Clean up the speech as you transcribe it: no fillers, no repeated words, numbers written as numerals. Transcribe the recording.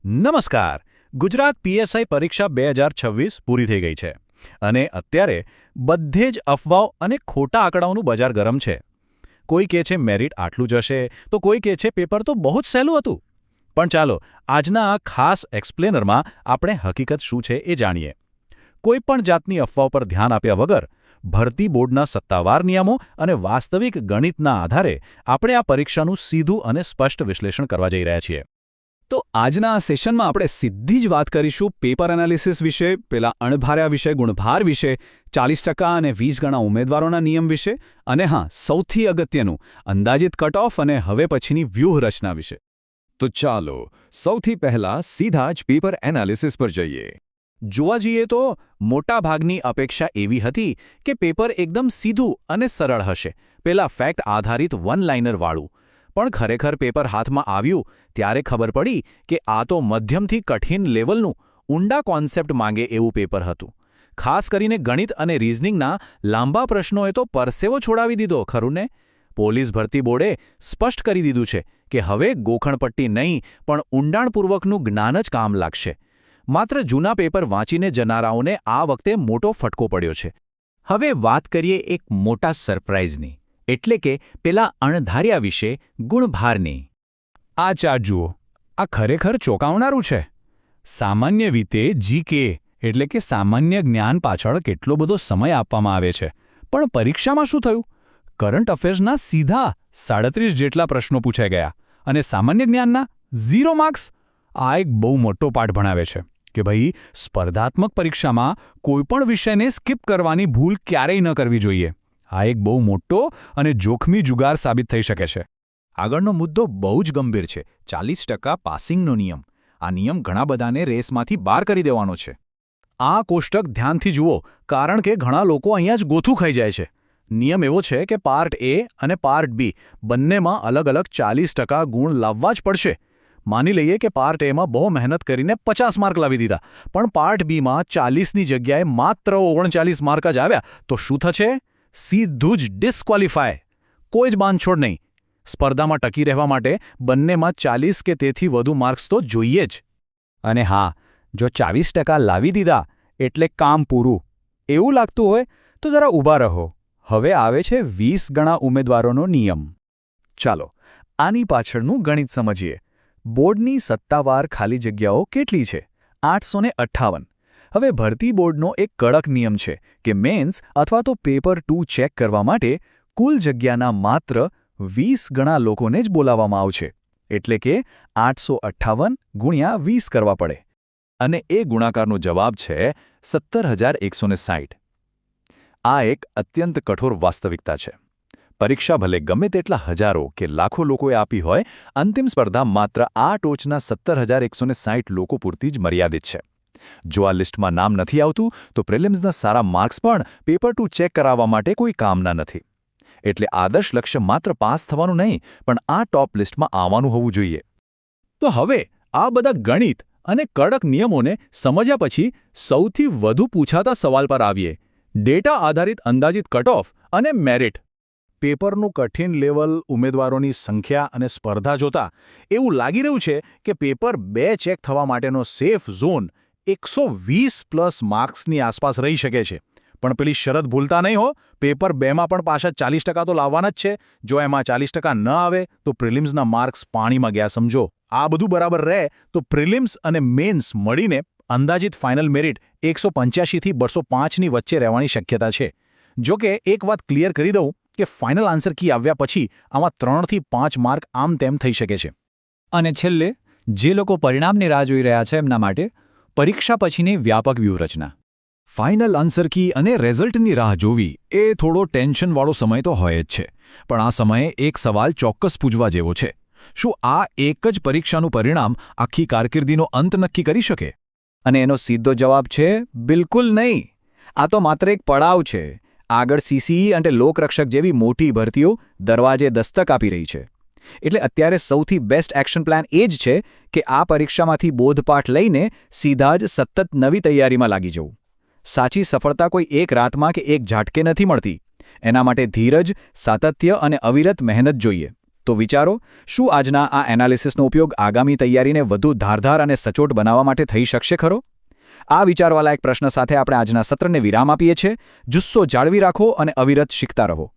નમસ્કાર. ગુજરાત પીએસઆઈ પરીક્ષા 2026 પૂરી થઈ ગઈ છે અને અત્યારે બધે જ અફવાઓ અને ખોટા આંકડાઓનું બજાર ગરમ છે. કોઈ કહે છે મેરિટ આટલું જ હશે તો કોઈ કહે છે પેપર તો બહુ જ સહેલું હતું. પણ ચાલો આજના આ ખાસ એક્સપ્લેનરમાં આપણે હકીકત શું છે એ જાણીએ. કોઈ પણ જાતની અફવાઓ પર ધ્યાન આપ્યા વગર ભરતી બોર્ડના સત્તાવાર નિયમો અને વાસ્તવિક ગણિતના આધારે આપણે આ પરીક્ષાનું સીધું અને સ્પષ્ટ વિશ્લેષણ કરવા જઈ રહ્યા છીએ. તો આજના આ સેશનમાં આપણે સીધી જ વાત કરીશું પેપર એનાલિસિસ વિશે, પેલા અણભાર્યા વિશે, ગુણભાર વિશે, 40% અને 20 ગણા ઉમેદવારોના નિયમ વિશે, અને હા, સૌથી અગત્યનું અંદાજિત કટ ઓફ અને હવે પછીની વ્યૂહરચના વિશે. તો ચાલો સૌથી પહેલા સીધા જ પેપર એનાલિસિસ પર જઈએ. જોવા જઈએ તો મોટાભાગની અપેક્ષા એવી હતી કે પેપર એકદમ સીધું અને સરળ હશે, પેલા ફેક્ટ આધારિત વન લાઇનર વાળું. પણ ખરેખર પેપર હાથમાં આવ્યું ત્યારે ખબર પડી કે આ તો મધ્યમથી કઠિન લેવલનું ઊંડા કોન્સેપ્ટ માંગે એવું પેપર હતું. ખાસ કરીને ગણિત અને રિઝનિંગના લાંબા પ્રશ્નોએ તો પરસેવો છોડાવી દીધો, ખરું ને? પોલીસ ભરતી બોર્ડે સ્પષ્ટ કરી દીધું છે કે હવે ગોખણપટ્ટી નહીં પણ ઊંડાણપૂર્વકનું જ્ઞાન જ કામ લાગશે. માત્ર જૂના પેપર વાંચીને જનારાઓને આ વખતે મોટો ફટકો પડ્યો છે. હવે વાત કરીએ એક મોટા સરપ્રાઇઝની, એટલે કે પેલા અણધાર્યા વિશે, ગુણભારની. આ ચાર્ટ જુઓ. આ ખરેખર ચોંકાવનારું છે. સામાન્ય રીતે જીકે એટલે કે સામાન્ય જ્ઞાન પાછળ કેટલો બધો સમય આપવામાં આવે છે, પણ પરીક્ષામાં શું થયું? કરંટ અફેર્સના સીધા 37 જેટલા પ્રશ્નો પૂછાઈ ગયા અને સામાન્ય જ્ઞાનના 0 માર્ક્સ. આ એક બહુ મોટો પાઠ ભણાવે છે કે ભાઈ, સ્પર્ધાત્મક પરીક્ષામાં કોઈપણ વિષયને સ્કીપ કરવાની ભૂલ ક્યારેય ન કરવી જોઈએ. આ એક બહુ મોટો અને જોખમી જુગાર સાબિત થઈ શકે છે. આગળનો મુદ્દો બહુ જ ગંભીર છે, 40% પાસિંગનો નિયમ. આ નિયમ ઘણા બધાને રેસમાંથી બહાર કરી દેવાનો છે. આ કોષ્ટક ધ્યાનથી જુઓ, કારણ કે ઘણા લોકો અહીંયા જ ગોથું ખાઈ જાય છે. નિયમ એવો છે કે પાર્ટ એ અને પાર્ટ બી બંનેમાં અલગ અલગ 40% ગુણ લાવવા જ પડશે. માની લઈએ કે પાર્ટ એમાં બહુ મહેનત કરીને 50 માર્ક લાવી દીધા, પણ પાર્ટ બીમાં 40ની જગ્યાએ માત્ર 39 માર્ક જ આવ્યા, તો શું થશે? સીધું જ ડિસ્ક્વોલિફાય. કોઈ જ બાંધછોડ નહીં. સ્પર્ધામાં ટકી રહેવા માટે બંનેમાં 40 કે તેથી વધુ માર્ક્સ તો જોઈએ જ. અને હા, જો 40% લાવી દીધા એટલે કામ પૂરું એવું લાગતું હોય તો જરા ઊભા રહો. હવે આવે છે 20 ગણા ઉમેદવારોનો નિયમ. ચાલો આની પાછળનું ગણિત સમજીએ. બોર્ડની સત્તાવાર ખાલી જગ્યાઓ કેટલી છે? 858. હવે ભરતી બોર્ડનો એક કડક નિયમ છે કે મેન્સ અથવા તો પેપર 2 ચેક કરવા માટે કુલ જગ્યાના માત્ર 20 ગણા લોકોને જ બોલાવવામાં આવશે. એટલે કે 858 ગુણ્યા 20 કરવા પડે. અને એ ગુણાકારનો જવાબ છે 17,160. આ એક અત્યંત કઠોર વાસ્તવિકતા છે. પરીક્ષા ભલે ગમે તેટલા હજારો કે લાખો લોકોએ આપી હોય, અંતિમ સ્પર્ધા માત્ર આ ટોચના 17,160 લોકો પૂરતી જ મર્યાદિત છે. જો આ લિસ્ટમાં નામ નથી આવતું તો પ્રિલિમ્સના સારા માર્ક્સ પણ પેપર 2 ચેક કરાવવા માટે કોઈ કામના નથી. એટલે આદર્શ લક્ષ્ય માત્ર પાસ થવાનું નહીં, પણ આ ટોપ લિસ્ટમાં આવવાનું હોવું જોઈએ. તો હવે આ બધા ગણિત અને કડક નિયમોને સમજ્યા પછી સૌથી વધુ પૂછાતા સવાલ પર આવીએ. ડેટા આધારિત અંદાજિત કટ ઓફ અને મેરિટ. પેપરનું કઠિન લેવલ, ઉમેદવારોની સંખ્યા અને સ્પર્ધા જોતા એવું લાગી રહ્યું છે કે પેપર 2 ચેક થવા માટેનો સેફ ઝોન 120+ માર્ક્સની આસપાસ રહી શકે છે. પણ પેલી શરત ભૂલતા નહીં હો, પેપર 2માં પણ પાછા 40% તો લાવવાના જ છે. જો એમાં 40% ન આવે તો પ્રિલિમ્સના માર્ક્સ પાણીમાં ગયા સમજો. આ બધું બરાબર રહે તો પ્રિલિમ્સ અને મેન્સ મળીને અંદાજિત ફાઇનલ મેરિટ 185થી 205ની વચ્ચે રહેવાની શક્યતા છે. જો કે એક વાત ક્લિયર કરી દઉં કે ફાઇનલ આન્સર કી આવ્યા પછી આમાં 3થી 5 માર્ક આમ તેમ થઈ શકે છે. અને છેલ્લે, જે લોકો પરિણામની રાહ જોઈ રહ્યા છે એમના માટે પરીક્ષા પછીની વ્યાપક વ્યૂહરચના. ફાઇનલ આન્સર કી અને રિઝલ્ટની રાહ જોવી એ થોડો ટેન્શનવાળો સમય તો હોય જ છે, પણ આ સમયે એક સવાલ ચોક્કસ પૂછવા જેવો છે. શું આ એક જ પરીક્ષાનું પરિણામ આખી કારકિર્દીનો અંત નક્કી કરી શકે? અને એનો સીધો જવાબ છે બિલકુલ નહીં. આ તો માત્ર એક પડાવ છે. આગળ સીસીઈ અને લોકરક્ષક જેવી મોટી ભરતીઓ દરવાજે દસ્તક આપી રહી છે. એટલે અત્યારે સૌથી બેસ્ટ એક્શન પ્લાન એ જ છે કે આ પરીક્ષામાંથી બોધપાઠ લઈને સીધા જ સતત નવી તૈયારીમાં લાગી જવું. સાચી સફળતા કોઈ એક રાતમાં કે એક ઝાટકે નથી મળતી. એના માટે ધીરજ, સાતત્ય અને અવિરત મહેનત જોઈએ. તો વિચારો, શું આજના આ એનાલિસિસનો ઉપયોગ આગામી તૈયારીને વધુ ધારદાર અને સચોટ બનાવવા માટે થઈ શકશે ખરો? આ વિચારવાલાયક પ્રશ્ન સાથે આપણે આજના સત્રને વિરામ આપીએ છીએ. જુસ્સો જાળવી રાખો અને અવિરત શીખતા રહો.